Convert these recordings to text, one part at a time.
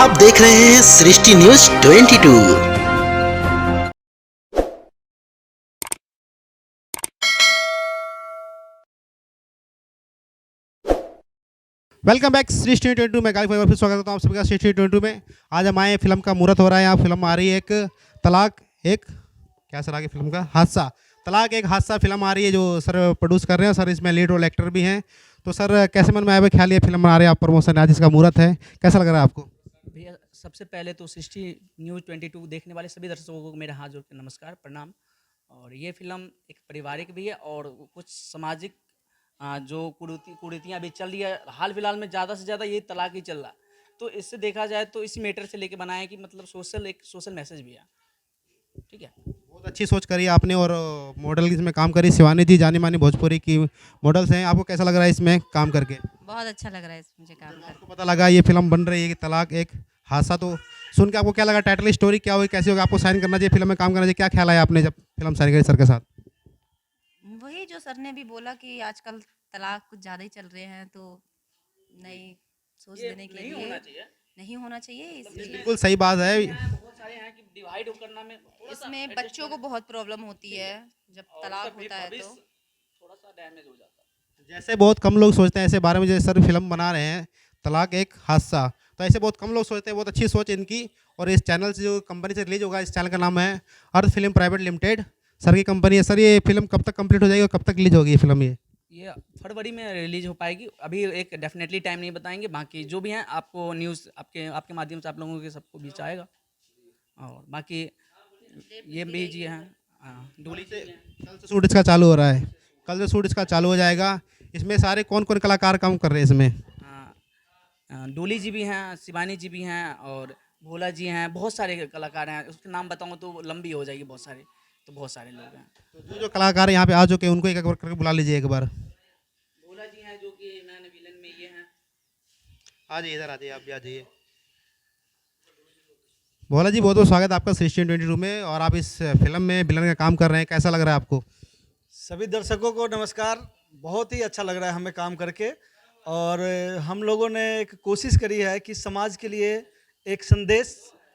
आप देख रहे हैं सृष्टि न्यूज 22। वेलकम बैक सृष्टि 22 में गाइस फिर स्वागत करता हूँ आप सभी का सृष्टि 22 में। आज हम आए फिल्म का मुहूर्त हो रहा है। यहाँ फिल्म आ रही है एक तलाक एक क्या सर आगे फिल्म का हादसा तलाक एक हादसा फिल्म आ रही है जो सर प्रोड्यूस कर रहे हैं। सर इसमें लीड रोल एक्टर भी हैं। तो सर कैसे मन में आया ख्याल ये फिल्म बना रहे हैं आप, प्रमोशन आज इसका मुहूर्त है, कैसा लग रहा है आपको? भैया सबसे पहले तो सृष्टि न्यूज़ 22 देखने वाले सभी दर्शकों को मेरा हाथ जोड़ के नमस्कार प्रणाम। और ये फिल्म एक पारिवारिक भी है और कुछ सामाजिक जो कुरीतियाँ अभी चल रही है हाल फिलहाल में, ज़्यादा से ज़्यादा ये तलाक ही चल रहा है। तो इससे देखा जाए तो इसी मैटर से लेके बनाया है कि मतलब सोशल मैसेज भी है। ठीक है, बहुत अच्छी सोच करी आपने। और मॉडल इसमें काम करी शिवानी जी, जानी मानी भोजपुरी की मॉडल्स हैं। आपको कैसा लग रहा है इसमें काम करके? बहुत अच्छा लग रहा है मुझे काम कर। आपको पता लगा ये फिल्म बन रही है कि तलाक एक हादसा, तो सुन के आपको क्या लगा? टाइटल स्टोरी क्या हुई, कैसी होगी? आपको साइन करना चाहिए फिल्म में काम करना चाहिए, क्या ख्याल आया आपने जब फिल्म साइन करी सर के साथ? वही जो सर ने भी बोला कि आजकल तलाक कुछ ज़्यादा ही चल रहे हैं, तो नई सोच ये देने के नहीं लिए होना चाहिए। नहीं होना चाहिए। इसलिए बिल्कुल सही बात है। बहुत सारे हैं कि डिवाइड करना में थोड़ा सा इसमें adjust बच्चों को बहुत प्रॉब्लम होती है जब और तलाक उसका होता है तो। भविष्य थोड़ा सा डैमेज हो जाता है। जैसे बहुत कम लोग सोचते हैं ऐसे बारे में, जैसे सर फिल्म बना रहे हैं तलाक एक हादसा, तो ऐसे बहुत कम लोग सोचते हैं। बहुत अच्छी सोच इनकी। और इस चैनल से जो कंपनी से रिलीज होगा, इस चैनल का नाम है अर्थ फिल्म प्राइवेट लिमिटेड, सर की कंपनी है। सर ये फिल्म कब तक कंप्लीट हो जाएगी और कब तक रिलीज होगी ये फिल्म? ये फरवरी में रिलीज हो पाएगी। अभी एक डेफिनेटली टाइम नहीं बताएंगे, बाकी जो भी हैं आपको न्यूज़ आपके आपके माध्यम से आप लोगों के सबको बीच आएगा। और बाकी ये भी जी हैं, डोली जी भी हैं। कल से शूट इसका चालू हो रहा है, कल से शूट इसका चालू हो जाएगा। इसमें सारे कौन कौन कलाकार काम कर रहे हैं इसमें? डोली जी भी हैं, शिवानी जी भी हैं और भोला जी हैं। बहुत सारे कलाकार हैं, उसके नाम बताऊँ तो लंबी हो जाएगी। बहुत सारे, तो बहुत सारे लोग हैं। तो जो जो कलाकार यहाँ पे आ चुके हैं उनको एक एक बार करके बुला लीजिए एक बार। भोला जी हैं जो कि मैन विलन में ये हैं। आ जाइए, इधर आ जाइए, आप भी आ जाइए। भोला जी बहुत बहुत स्वागत है आपका सृष्टि 22 में। और आप इस फिल्म में विलन का काम कर रहे हैं, कैसा लग रहा है आपको? सभी दर्शकों को नमस्कार। बहुत ही अच्छा लग रहा है हमें काम करके। और हम लोगों ने एक कोशिश करी है कि समाज के लिए एक संदेश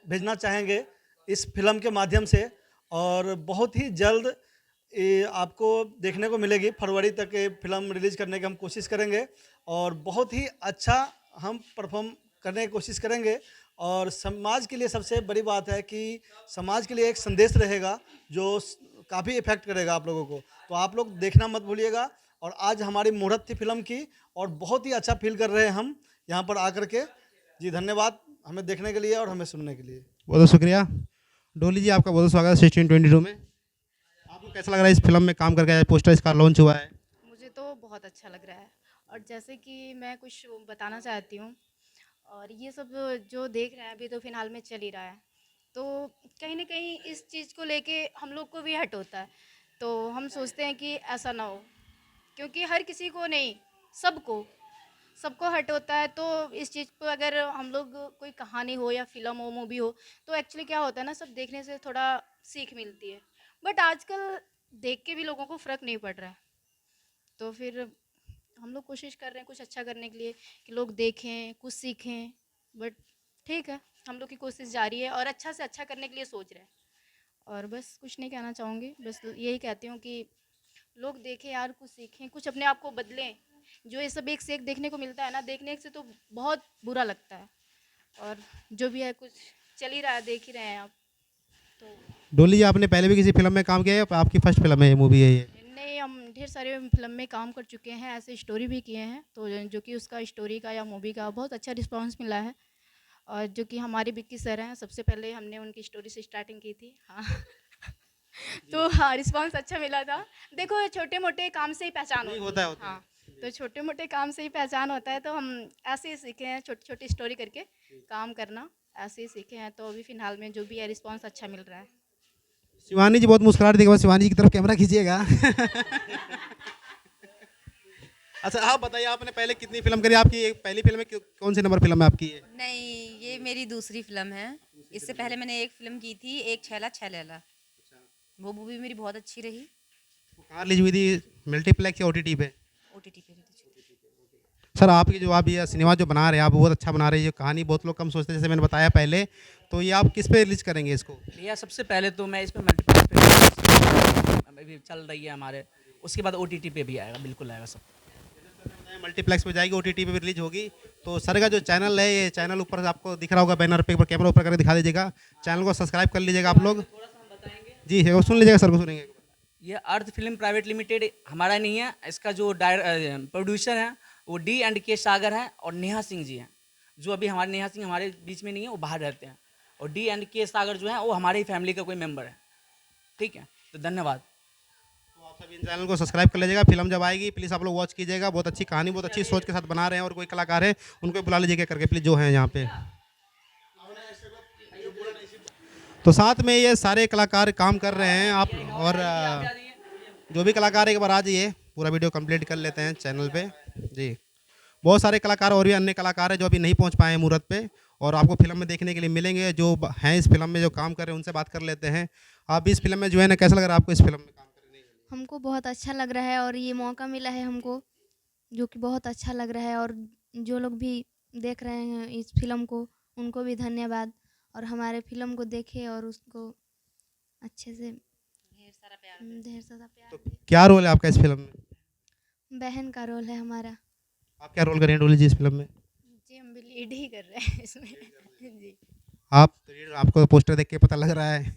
भेजना चाहेंगे इस फिल्म के माध्यम से। और बहुत ही जल्द ये आपको देखने को मिलेगी। फरवरी तक ये फिल्म रिलीज करने की हम कोशिश करेंगे और बहुत ही अच्छा हम परफॉर्म करने की कोशिश करेंगे। और समाज के लिए सबसे बड़ी बात है कि समाज के लिए एक संदेश रहेगा जो काफ़ी इफेक्ट करेगा आप लोगों को। तो आप लोग देखना मत भूलिएगा। और आज हमारी मुहूर्त थी फिल्म की और बहुत ही अच्छा फील कर रहे हैं हम यहाँ पर आकर के। जी धन्यवाद हमें देखने के लिए और हमें सुनने के लिए। बहुत बहुत शुक्रिया। डोली जी आपका बहुत बहुत स्वागत है सृष्टि 22 में। आपको कैसा लग रहा है इस फिल्म में काम करके? पोस्टर इसका लॉन्च हुआ है। मुझे तो बहुत अच्छा लग रहा है। और जैसे कि मैं कुछ बताना चाहती हूँ, और ये सब जो देख रहे हैं अभी तो फ़िलहाल में चल ही रहा है, तो कहीं न कहीं इस चीज़ को लेके हम लोग को भी हर्ट होता है। तो हम सोचते हैं कि ऐसा ना हो, क्योंकि हर किसी को नहीं, सबको सबको हर्ट होता है। तो इस चीज़ को अगर हम लोग कोई कहानी हो या फ़िल्म हो, मूवी हो, तो एक्चुअली क्या होता है ना, सब देखने से थोड़ा सीख मिलती है। बट आजकल देख के भी लोगों को फ़र्क नहीं पड़ रहा है। तो फिर हम लोग कोशिश कर रहे हैं कुछ अच्छा करने के लिए कि लोग देखें, कुछ सीखें। बट ठीक है, हम लोग की कोशिश जारी है और अच्छा से अच्छा करने के लिए सोच रहे हैं। और बस कुछ नहीं कहना चाहूँगी, बस यही कहती हूँ कि लोग देखें यार, कुछ सीखें, कुछ अपने आप को बदलें। जो ये सब एक से एक देखने को मिलता है ना, देखने से तो बहुत बुरा लगता है। और जो भी है कुछ चल ही रहा है, देख ही रहे हैं आप। तो डोली जी आपने पहले भी किसी फिल्म में काम किया है, आपकी फर्स्ट फिल्म है ये, मूवी है ये? नहीं, हम ढेर सारे फिल्म में काम कर चुके हैं, ऐसे स्टोरी भी किए हैं। तो जो कि उसका स्टोरी का या मूवी का बहुत अच्छा रिस्पांस मिला है। और जो कि हमारे विक्की सर हैं, सबसे पहले हमने उनकी स्टोरी से स्टार्टिंग की थी। हाँ तो हाँ, रिस्पांस अच्छा मिला था। देखो, छोटे मोटे काम से ही पहचान नहीं, होती होता है है। होता है। हाँ, तो छोटे मोटे काम से ही पहचान होता है। तो हम ऐसे ही सीखे हैं, छोटी छोटी स्टोरी करके काम करना ऐसे ही सीखे हैं। तो अभी फ़िलहाल में जो भी है रिस्पांस अच्छा मिल रहा है। शिवानी जी बहुत मुस्कुराहट देखिए, शिवानी जी की तरफ कैमरा खींचिएगा। अच्छा आप बताइए, आपने पहले कितनी फिल्म करी? आपकी ये पहली फिल्म है कौन सी नंबर फिल्म है आपकी ये? नहीं, ये मेरी दूसरी फिल्म है। इससे पहले मैंने एक फिल्म की थी, एक छैला छेलेला। वो मूवी मेरी बहुत अच्छी रही। वो कहाँ रिलीज हुई थी, मल्टीप्लेक्स या ओटीटी पे? OTT पे भी थी। सर आपकी जो आप ये सिनेमा जो बना रहे हैं आप बहुत अच्छा बना रहे हैं, ये कहानी बहुत लोग कम सोचते हैं, जैसे मैंने बताया पहले, तो ये आप किस पे रिलीज करेंगे इसको? भैया सबसे पहले तो मैं इस पर मल्टीप्लेक्स पे अभी चल रही है हमारे, उसके बाद OTT पे भी आएगा, बिल्कुल आएगा सब। मल्टीप्लेक्स पे जाएगी, OTT पे भी रिलीज होगी। तो सर का जो चैनल है, ये चैनल ऊपर आपको दिख रहा होगा बैनर पे, ऊपर कैमरा ऊपर करके दिखा दीजिएगा, चैनल को सब्सक्राइब कर लीजिएगा आप लोग। जी वो सुन लीजिएगा, सर को सुनेंगे। ये अर्थ फिल्म प्राइवेट लिमिटेड हमारा नहीं है, इसका जो प्रोड्यूसर है वो D&K सागर हैं और नेहा सिंह जी हैं, जो अभी हमारे नेहा सिंह हमारे बीच में नहीं है, वो बाहर रहते हैं, और D&K सागर जो है वो हमारी ही फैमिली का कोई मेंबर है। ठीक है, तो धन्यवाद। तो आप सभी चैनल को सब्सक्राइब कर लीजिएगा, फिल्म जब आएगी प्लीज़ आप लोग वॉच कीजिएगा, बहुत अच्छी कहानी, बहुत अच्छी सोच के साथ बना रहे हैं, और कोई कलाकार है उनको बुला लीजिएगा करके प्लीज़, जो हैं यहाँ पे। तो साथ में ये सारे कलाकार काम कर रहे हैं आप, और जो भी कलाकार एक बार आ जाइए, पूरा वीडियो कंप्लीट कर लेते हैं चैनल पे। जी बहुत सारे कलाकार और भी अन्य कलाकार हैं जो अभी नहीं पहुंच पाए हैं मुहूर्त पे, और आपको फिल्म में देखने के लिए मिलेंगे, जो हैं इस फिल्म में जो काम कर रहे हैं उनसे बात कर लेते हैं। आप भी इस फिल्म में जो है ना, कैसा लग रहा है आपको इस फिल्म में काम करने के लिए? हमको बहुत अच्छा लग रहा है और ये मौका मिला है हमको, जो कि बहुत अच्छा लग रहा है। और जो लोग भी देख रहे हैं इस फिल्म को, उनको भी धन्यवाद, और हमारे फिल्म को देखे और उसको अच्छे से ढेर सारा प्यार तो क्या रोल है आपका इस फिल्म में? बहन का रोल है हमारा। आप क्या रोल कर रहे हैं डोली जी इस फिल्म में? जी हम भी लीड ही कर रहे हैं इसमें। जी आप आपको पोस्टर देख के पता लग रहा है।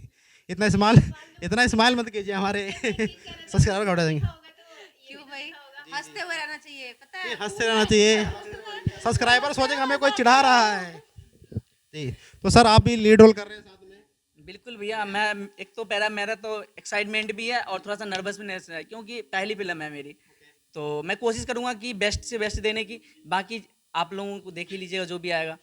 इतना इस्तेमाल मत कीजिए, हमारे सब्सक्राइबर घटा देंगे। क्यों भाई, हंसते हुए रहना चाहिए, पता है। हंसते रहना चाहिए, सब्सक्राइबर सोचेंगे हमें कोई चिढ़ा रहा है। जी तो सर आप भी लीड रोल कर रहे हैं साथ में? बिल्कुल भैया, मैं एक तो मेरा तो एक्साइटमेंट भी है और थोड़ा सा नर्वसनेस है, क्योंकि पहली फिल्म है मेरी, तो मैं कोशिश करूँगा कि बेस्ट से बेस्ट देने की, बाकी आप लोगों को देख ही लीजिएगा जो भी आएगा।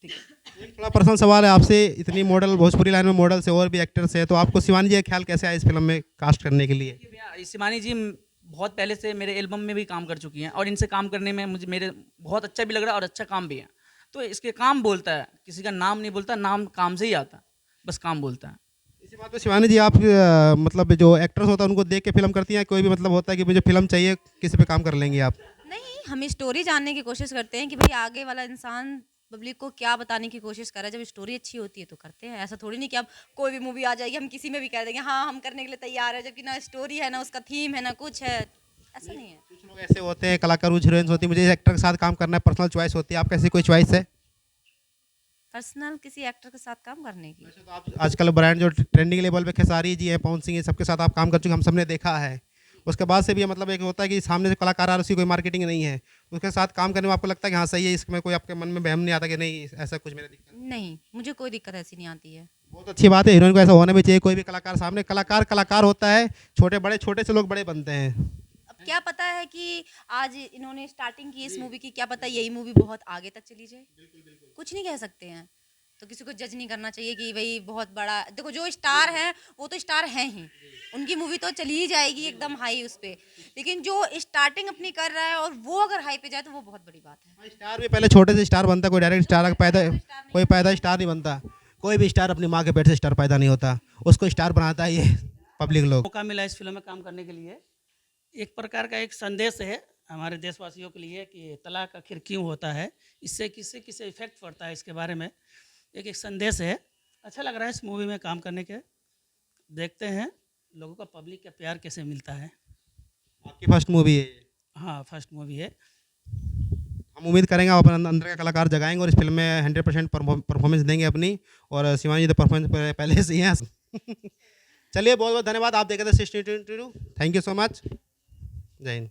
ठीक है। एक थोड़ा पर्सनल सवाल है आपसे, इतनी मॉडल भोजपुरी लाइन में मॉडल से और भी एक्टर्स है, तो आपको शिवानी जी का ख्याल कैसे आया इस फिल्म में कास्ट करने के लिए? भैया शिवानी जी बहुत पहले से मेरे एल्बम में भी काम कर चुकी हैं, और इनसे काम करने में मुझे मेरे बहुत अच्छा भी लग रहा है और अच्छा काम भी है। तो इसके काम बोलता है, किसी का नाम नहीं बोलता, नाम काम से ही आता है, बस काम बोलता है। इसी बात पे शिवानी जी आप मतलब जो एक्टर्स होता है उनको देख के फिल्म करती हैं, कोई भी मतलब होता है कि मुझे फिल्म चाहिए, किसी पे काम कर लेंगी आप? नहीं, हम स्टोरी जानने की कोशिश करते हैं कि भाई आगे वाला इंसान पब्लिक को क्या बताने की कोशिश कर रहा है। जब स्टोरी अच्छी होती है तो करते हैं, ऐसा थोड़ी नहीं कि अब कोई भी मूवी आ जाएगी हम किसी में भी कह देंगे हाँ हम करने के लिए तैयार है, जबकि ना स्टोरी है ना उसका थीम है ना कुछ है, ऐसा नहीं है। कुछ लोग ऐसे होते हैं कलाकार, हीरोइंस होती है, मुझे एक्टर के साथ काम करना है, पर्सनल चॉइस होती है, आपका ऐसी कोई चॉइस है? पर्सनल किसी एक्टर के साथ काम करने की? वैसे तो आप आजकल ब्रांड जो ट्रेंडिंग लेवल पे खेसारी जी हैं, पवन सिंह है, सबके साथ आप काम कर चुके, हम सबने देखा है। उसके बाद से भी मतलब एक होता है कि सामने से कलाकार आ रहा है, उसकी कोई मार्केटिंग नहीं है, उसके साथ काम करने में आपको लगता है कि हाँ सही है, इसमें कोई आपके मन में वहम नहीं आता कि नहीं ऐसा कुछ मेरा दिक्कत? नहीं, मुझे कोई दिक्कत ऐसी नहीं आती है। बहुत अच्छी बात है, हीरोइन को ऐसा होना भी चाहिए। कोई भी कलाकार सामने कलाकार होता है, छोटे से लोग बड़े बनते हैं। अब क्या पता है कि आज इन्होंने स्टार्टिंग की इस मूवी की, क्या पता यही मूवी बहुत आगे तक चली जाए, कुछ नहीं कह सकते हैं। तो किसी को जज नहीं करना चाहिए कि भाई बहुत बड़ा, देखो जो स्टार है वो तो स्टार हैं ही, उनकी मूवी तो चली ही जाएगी एकदम हाई उस पे, लेकिन जो स्टार्टिंग अपनी कर रहा है और वो अगर हाई पे जाए तो वो बहुत बड़ी बात है। स्टार भी पहले छोटे से स्टार बनता, कोई डायरेक्ट स्टार पैदा स्टार नहीं बनता। कोई भी स्टार अपनी माँ के पेट से स्टार पैदा नहीं होता, उसको स्टार बनाता है ये पब्लिक लोग। मौका मिला इस फिल्म में काम करने के लिए, एक प्रकार का एक संदेश है हमारे देशवासियों के लिए कि तलाक आखिर क्यों होता है, इससे किससे इफेक्ट पड़ता है, इसके बारे में एक संदेश है। अच्छा लग रहा है इस मूवी में काम करने के, देखते हैं लोगों का, पब्लिक का प्यार कैसे मिलता है। आपकी फर्स्ट मूवी है ये? हाँ फर्स्ट मूवी है। हम उम्मीद करेंगे आप अपने अंदर का कलाकार जगाएंगे और इस फिल्म में 100% परफॉर्मेंस देंगे अपनी, और शिवानी जी तो परफॉर्मेंस पहले से ही हैं। चलिए बहुत बहुत धन्यवाद, आप देखे थे 1622। थैंक यू सो मच, जय हिंद।